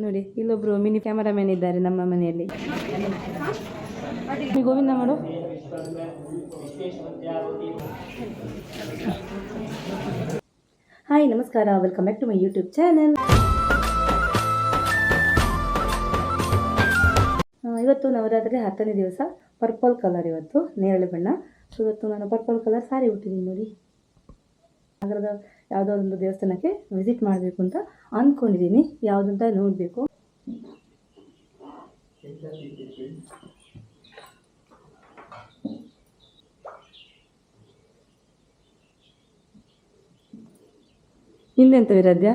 ನೋಡಿ ಇಲ್ಲೊಬ್ರು mini cameraman ಇದ್ದಾರೆ ನಮ್ಮ ಮನೆಯಲ್ಲಿ. ಗೋವಿಂದ ಮಾಡು. ಹಾಯ್ ನಮಸ್ಕಾರ, welcome back to my YouTube channel. ಇವತ್ತು ನವರಾತ್ರಿ 10ನೇ ದಿವಸ, ಪರ್ಪಲ್ ಕಲರ್ ಇವತ್ತು ನೇರಳೆ ಬಣ್ಣ. ಸೊ ಇವತ್ತು ನಾನು ಪರ್ಪಲ್ ಕಲರ್ ಸಾರಿ ಉಟ್ಟಿದ್ದೀನಿ ನೋಡಿ. ನಗರದ ಯಾವುದೋ ಒಂದು ದೇವಸ್ಥಾನಕ್ಕೆ ವಿಸಿಟ್ ಮಾಡಬೇಕು ಅಂತ ಅಂದ್ಕೊಂಡಿದ್ದೀನಿ, ಯಾವುದಂತ ನೋಡಬೇಕು. ಹಿಂದೆಂತ ವಿರಾಧ್ಯ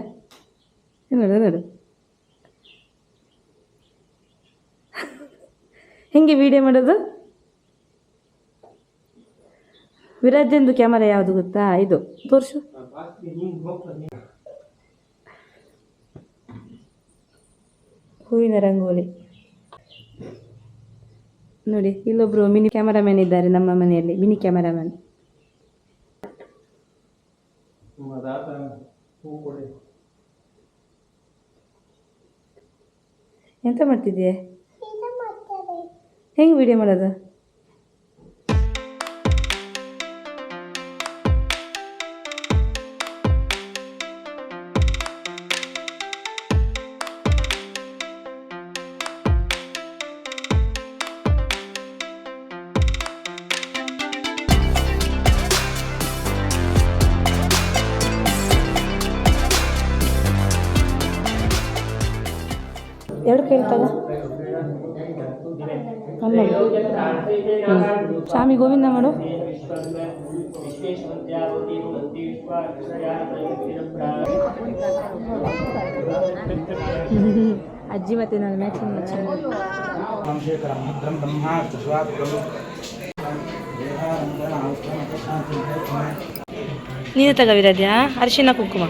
ನೋಡು ನೋಡು ಹೆಂಗೆ ವಿಡಿಯೋ ಮಾಡೋದು. ವಿರಾಜ್ಯಂದು ಕ್ಯಾಮರಾ ಯಾವುದು ಗೊತ್ತಾ, ಇದು ತೋರಿಸು. ಹೂವಿನ ರಂಗೋಲಿ ನೋಡಿ. ಇಲ್ಲೊಬ್ರು ಮಿನಿ ಕ್ಯಾಮರಾಮನ್ ಇದ್ದಾರೆ ನಮ್ಮ ಮನೆಯಲ್ಲಿ, ಮಿನಿ ಕ್ಯಾಮರಾಮನ್. ಎಂತ ಮಾಡ್ತಿದ್ದೀಯ? ಹೆಂಗೆ ವಿಡಿಯೋ ಮಾಡೋದು? ಎರಡು ಕೈ ತಗೋ. ಸ್ವಾಮಿ ಗೋವಿಂದ ಮಾಡು. ಅಜ್ಜಿ ಮತ್ತೆ ನಾನು ಮ್ಯಾಚಿಂಗ್ ನೀನು ತಗ ವಿರಾಧ್ಯ, ಅರಿಶಿನ ಕುಂಕುಮ.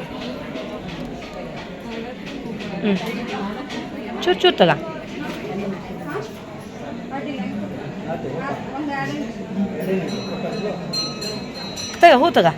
ಚೂರು ಚೂರು ತಗ. ತಗ ಹೂ ತಗ.